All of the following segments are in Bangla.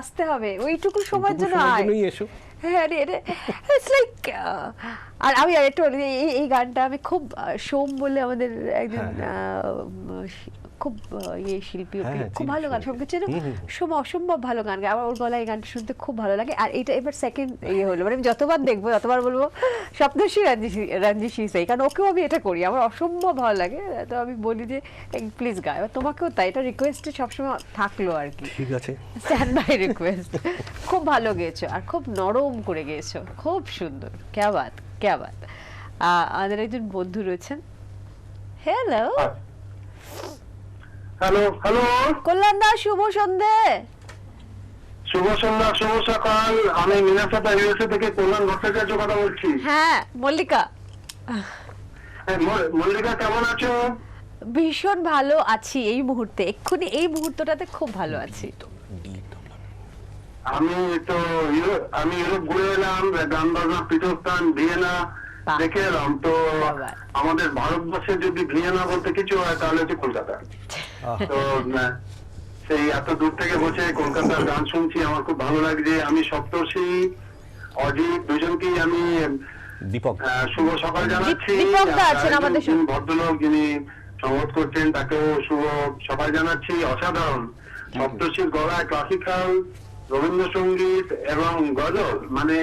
আসতে হবে, ওইটুকু সময়ের জন্য এসো। হ্যাঁ, ইটস লাইক আর আমি একটু এই গানটা আমি খুব সোম বলে আমাদের একজন খুব ইয়ে শিল্পী, খুব ভালো গান, সবকিছু সোম অসম্ভব ভালো গান গায়, আমার ওর গলায় এই গানটা শুনতে খুব ভালো লাগে। আর এটা এবার সেকেন্ড ইয়ে হলো, মানে আমি যতবার দেখবো ততবার বলবো সপ্তর্ষি রঞ্জিশী সেই, কারণ ওকেও আমি এটা করি, আমার অসম্ভব ভালো লাগে, তো আমি বলি যে প্লিজ গায়। তোমাকেও তাই, এটা রিকোয়েস্টে সবসময় থাকলো আর কি, ঠিক আছে, স্ট্যান্ড বাই রিকোয়েস্ট। খুব ভালো গেয়েছো আর খুব নরম করে গেয়েছো, খুব সুন্দর, ক্যা বাত ক্যা বাত। আমাদের একজন বন্ধু রয়েছেন। হ্যালো হ্যালো হ্যালো কল্যাণ দা, শুভ সন্ধে। শুভ সন্ধ্যা, শুভ সকাল। আমি মিনাসাতা ইউএসএ থেকে কল্যাণ ভট্টাচার্য কথা বলছি। হ্যাঁ মল্লিকা, মল্লিকা কেমন আছো? ভীষণ ভালো আছি এই মুহূর্তে, এক্ষুনি এই মুহূর্তটাতে খুব ভালো আছি। আমি তো ইউরোপ ঘুরে এলাম, গান বাজনা পীঠস্থান ভিয়েনা দেখে এলাম। তো আমাদের ভারতবর্ষে যদি ভিয়েনা বলতে কিছু হয় তাহলে হচ্ছে কলকাতা। তো সেই এত দূর থেকে বসে কলকাতার গান শুনছি, আমার খুব ভালো লাগছে। আমি সপ্তর্ষি অজিত দুজনকেই আমি দীপক শুভ সকাল জানাচ্ছি। ভদ্রলোক যিনি সংবাদ করছেন তাকেও শুভ সকাল জানাচ্ছি। অসাধারণ, সপ্তর্ষির গলায় ক্লাসিক্যাল, রবীন্দ্রসঙ্গীত এবং গজল, মানে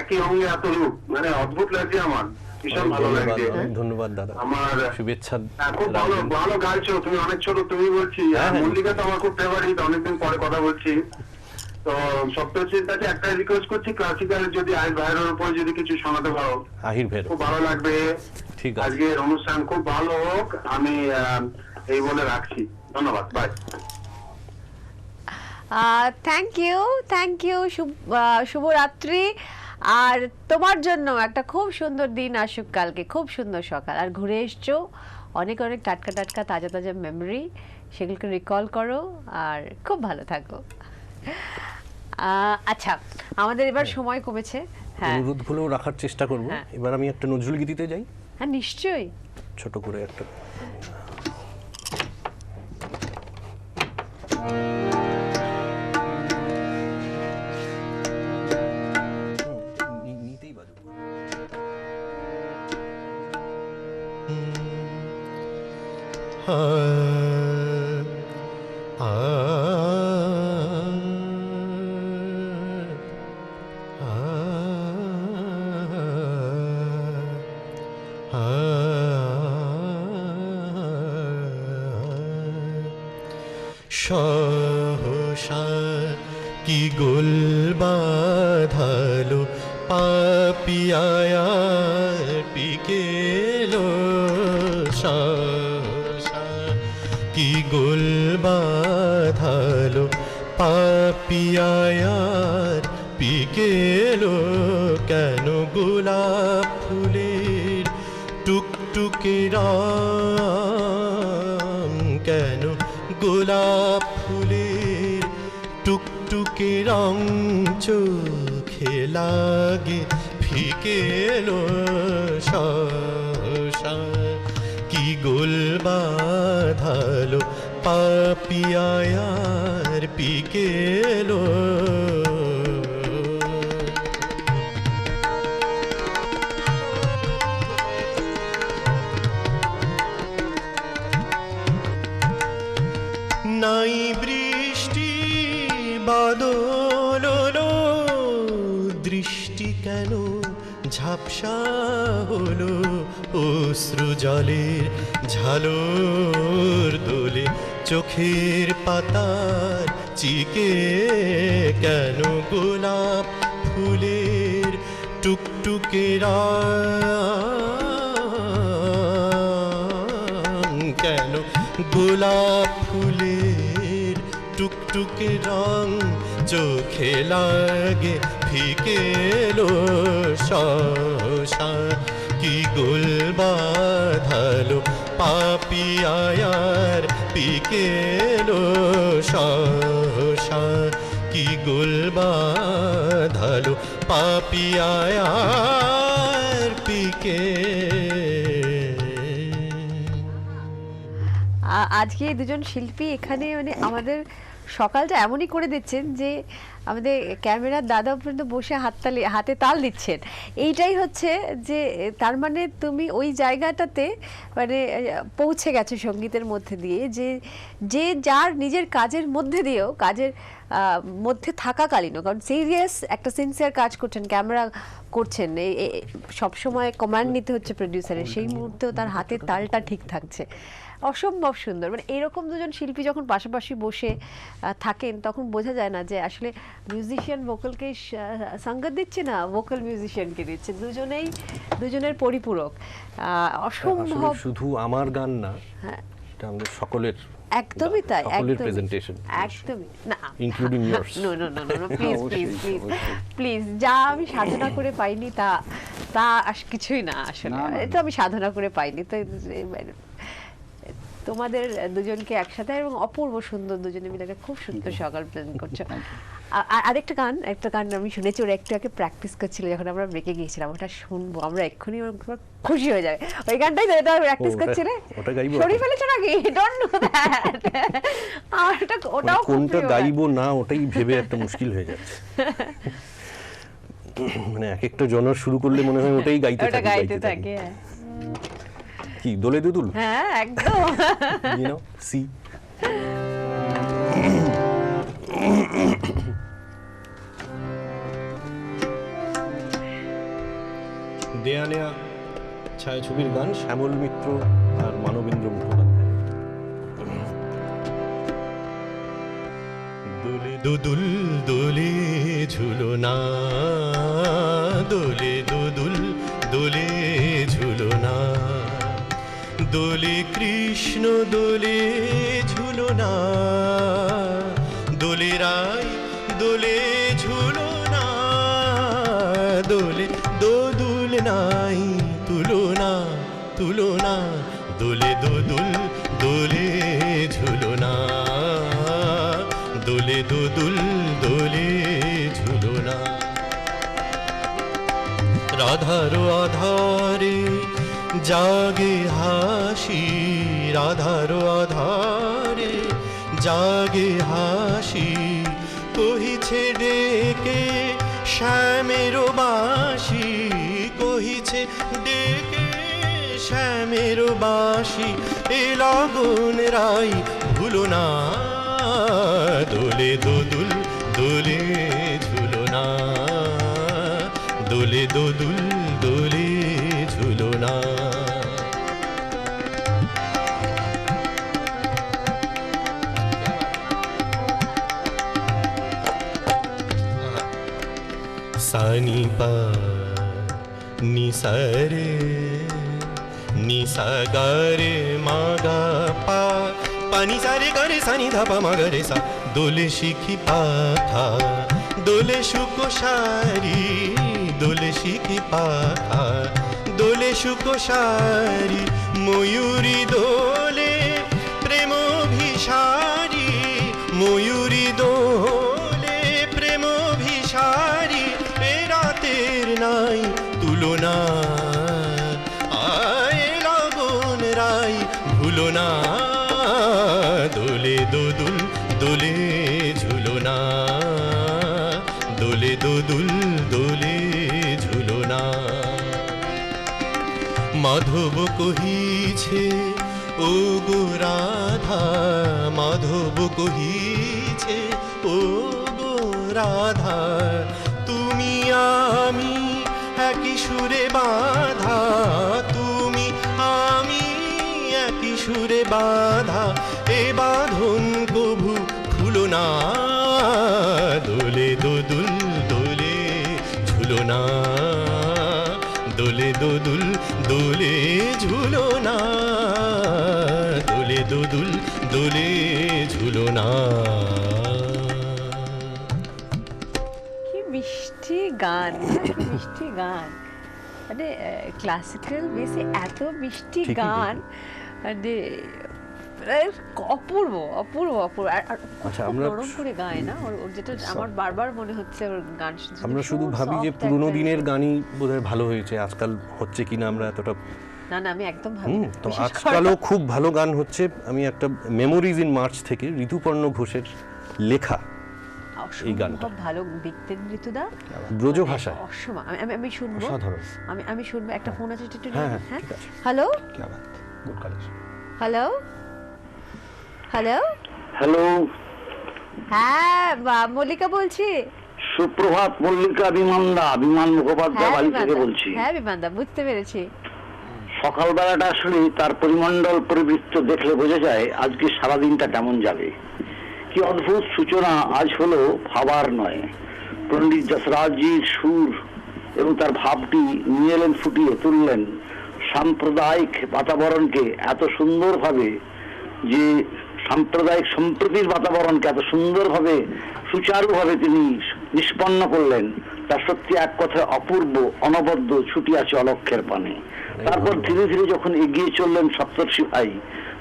একই অঙ্গে এত রূপ, মানে অদ্ভুত লাগছে আমার, ভীষণ ভালো লাগছে। ধন্যবাদ দাদা, আমার শুভেচ্ছা। খুব ভালো ভালো গাইছো তুমি, অনেক ছোট তুমি বলছি। মল্লিকা তো আমার খুব ফেভারিট, অনেকদিন পরে কথা বলছি। তো সপ্তর্ষির কাছে একটা রিকোয়েস্ট করছি, ক্লাসিক্যাল যদি আহির ভাইয়ের উপর যদি কিছু শোনাতে পারো আহির ভাই, খুব ভালো লাগবে। ঠিক আছে, আজকের অনুষ্ঠান খুব ভালো হোক, আমি এই বলে রাখছি। ধন্যবাদ, বাই। থ্যাংক ইউ শুভরাত্রি। আর তোমার জন্য একটা খুব সুন্দর দিন আসুক কালকে, খুব সুন্দর সকাল। আর ঘুরে এসছো, অনেক অনেক টাটকা টাটকা তাজা তাজা মেমোরি, সেগুলোকে রিকল করো আর খুব ভালো থাকো। আচ্ছা, আমাদের এবার সময় কমেছে, হ্যাঁ অনুরোধগুলো রাখার চেষ্টা করব। এবার আমি একটা নজরুল গীতিতে যাই। হ্যাঁ নিশ্চয়ই, ছোট করে একটা সহসা কি গোল বাঁধালো পাপিয়ায়া পিকেলো, সহসা কি গোল বাঁধালো পাপিয়ায়ার পিকেলো, কেন গোলাপ ফুলের টুকটুকে রং, কেন গোলাপ ফুলের টুকটুকে রং চোখে লাগে ফিকেলো, সহসা কি গোল বাঁধালো পাপিয়ায়ার পিকেলো। নাই বৃষ্টি বাদল দৃষ্টি কেন ঝাপসা হলো, অশ্রু জলের ঝালর দোলে চোখের পাতার চিকে, কেন গোলাপ ফুলের টুকটুকে রং, কেন গোলাপ ফুলের টুকটুকে রং চোখে লাগে ফিকেলো, সহসা কি গোল বাঁধালো পাপিয়ায়ার পিকেলো, সহসা কি গোল বাঁধালো পাপিয়ায়ার পিকে। আজকে দুজন শিল্পী এখানে মানে আমাদের সকালটা এমনই করে দিচ্ছেন যে আমাদের ক্যামেরার দাদা পর্যন্ত বসে হাতে তাল দিচ্ছেন। এইটাই হচ্ছে যে তার মানে তুমি ওই জায়গাটাতে মানে পৌঁছে গেছো সঙ্গীতের মধ্যে দিয়ে, যে যে যার নিজের কাজের মধ্যে দিয়েও কাজের মধ্যে থাকাকালীনও, কারণ সিরিয়াস একটা সিনসিয়ার কাজ করছেন, ক্যামেরা করছেন, সবসময় কমান্ড নিতে হচ্ছে প্রডিউসারের, সেই মুহূর্তেও তার হাতের তালটা ঠিক থাকছে। অসম্ভব সুন্দর। মানে এরকম দুজন শিল্পী যখন পাশাপাশি বসে থাকেন তখন বোঝা যায় না যে আসলে মিউজিশিয়ান ভোকালকে সঙ্গত দিচ্ছে না, ভোকাল মিউজিশিয়ানকে দিচ্ছে, দুজনের পরিপূরক। অসম্ভব। শুধু আমার গান না, হ্যাঁ এটা আমাদের সকলের, একদমই তাই, সকলের প্রেজেন্টেশন, একদমই না, including years. No no no no, please please please please, যা আমি সাধনা করে পাইনি তা কিছুই না আসলে, এটা আমি সাধনা করে পাইনি। তো তোমাদের দুজনকে একসাথে এবং অপূর্ব সুন্দর, দুজনে মিলে একটা খুব সুন্দর সকাল প্ল্যান করছো। আরেকটা গান আমি শুনেছি, ওরা একটু আগে প্র্যাকটিস করছিল যখন আমরা ব্রেকে গিয়েছিলাম, ওটা শুনবো আমরা এক্ষুনি, খুশি হয়ে যাবে। ওই গানটাই তো এটা প্র্যাকটিস করছিলে, ওটা গাইবো, সরি ফেলেছো নাকি? Don't know that. আর ওটাও কোনটা গাইবো না ওটাই ভেবে একটা মুশকিল হয়ে যাচ্ছে। মানে এক একটা জনর শুরু করলে মনে হয় ওটাই গাইতে থাকে। কি দোলে দুদুল? হ্যাঁ একদম। You know, see. দেয়া নেয়া ছায়াছবির গান, শ্যামল মিত্র আর মানবেন্দ্র মুখোপাধ্যায়। দোলে দুদুল দোলে ঝুলো না, দোলে দুদুল দোলে ঝুলো না, দোলে কৃষ্ণ দোলে ঝুলো না, দোলে রাই দোলে ঝুলো না, দোলে দোদুল নাই তুলনা তুলনা, দোলে দোদুল দোলে ঝুলো না, দোলে দোদুল দোলে ঝুলো না। রাধার আধারে জাগে হাসি, রাধার আধারে জাগে হাসি, কহিছে ডেকে শ্যামের বাঁশি, কহিছে ডেকে শ্যামের বাঁশি, এ লগন রাই ভুলো না, দোলে দোদুল দোলে ঝুলো না, দোলে দোদুল দোলে ঝুলো না। সানি পা নি সারে নি সা গা রে মা গা পা, পানি সারে গরে সানি ধা পা মা গা রে সা, দোলে শিখি পাখা দোলে সুকোশারি, দোলে শিখি পাখা দোলে সুকোশারি, ময়ূরী দোলে প্রেম ভিসারি, ময়ূরী দোলে প্রেম ভিসারি, এ রাতের নাই তুলনা, আয় লগন রাই ভুলো না, দোলে দোদুল দোলে ঝুলো না, দোলে দোদুল দোলে ঝুলো না। মাধব কহিছে ও গো রাধা, মাধব কহিছে ও গো রাধা, তুমি আমি একই সুরে বাঁধা, তুমি আমি একই সুরে বাঁধা, এ বাঁধন কভু খুলো না, দোলে দোদুল দোলে ঝুলো না, দোলে দোদুল দোলে ঝুলো না, দোলে দোদুল দোলে ঝুলো না। কি মিষ্টি গান, কি মিষ্টি গান, মানে ক্লাসিক্যাল বেসে এত মিষ্টি গান, মানে অপূর্ব অপূর্ব অপূর্ব। আচ্ছা, আমরা নরম করে গায় না, ওর যেটা আমার বারবার মনে হচ্ছে ওর গান, আমরা শুধু ভাবি যে পুরোনো দিনের গানই বোধহয় ভালো হয়েছে, আজকাল হচ্ছে কিনা আমরা এতটা, না না আমি একদম ভাবি না। তো আজকালও খুব ভালো গান হচ্ছে। আমি একটা মেমোরিজ ইন মার্চ থেকে ঋতুপর্ণ ঘোষের লেখা এই গানটা। অসম্ভব ভালো দেখতেন ঋতুদা, ব্রজ ভাষায় অসম্ভব। আমি শুনবো, অসাধারণ। আমি শুনবো। একটা ফোন আছে, একটু হ্যাঁ, নিয়ে- হ্যাঁ, ঠিক আছে। হ্যালো क्या बात, good college. Hello hello, hello, হ্যাঁ মল্লিকা বলছি। সুপ্রভাত মল্লিকা, বিমান মুখোপাধ্যায় বাড়ি থেকে বলছি। হ্যাঁ বিমানদা, বুঝতে পেরেছি। সকালবেলাটা আসলে তার পরিমণ্ডল পরিবৃত্ত দেখলে বোঝা যায় আজকে সারাদিনটা কেমন যাবে। কি অদ্ভুত সূচনা আজ হলো, ভাবার নয়। পণ্ডিত যশরাজজির সুর এবং তার ভাবটি নিয়ে এলেন, ফুটিয়ে তুললেন সাম্প্রদায়িক বাতাবরণকে এত সুন্দরভাবে, যে সাম্প্রদায়িক সম্প্রীতির বাতাবরণকে এত সুন্দরভাবে সুচারুভাবে তিনি নিষ্পন্ন করলেন, তা সত্যি এক কথায় অপূর্ব, অনবদ্য, ছুটি আছে অলক্ষের পানে। তারপর ধীরে ধীরে যখন এগিয়ে চললেন সপ্তর্ষি ভাই,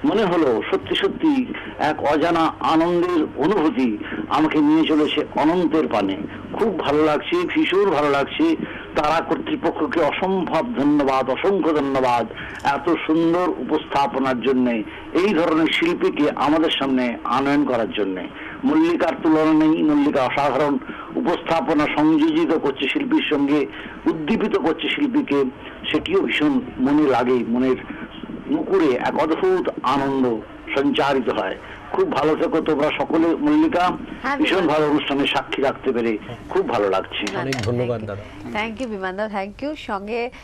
মনে হলো সত্যি সত্যি এক অজানা আনন্দের অনুভূতি আমাকে নিয়ে চলেছে অনন্তের পানে। খুব ভালো লাগছে, ভীষণ ভালো লাগছে। তারা কর্তৃপক্ষকে অসম্ভব ধন্যবাদ, অসংখ্য ধন্যবাদ এত সুন্দর উপস্থাপনার জন্যে, এই ধরনের শিল্পীকে আমাদের সামনে আনয়ন করার জন্যে। মল্লিকার তুলনা নেই, মল্লিকা অসাধারণ উপস্থাপনা সংযোজিত করছে শিল্পীর সঙ্গে, উদ্দীপিত করছে শিল্পীকে, সেটিও ভীষণ মনে লাগে, মনের মুকুরে এক অদ্ভুত আনন্দ সঞ্চারিত হয়। খুব ভালো থেকো তোমরা সকলে মল্লিকা, হ্যাঁ, ভীষণ ভালো অনুষ্ঠানে সাক্ষী রাখতে পেরে খুব ভালো লাগছে। অনেক ধন্যবাদ দাদা। থ্যাংক ইউ বিমানদা, থ্যাংক ইউ। সঙ্গে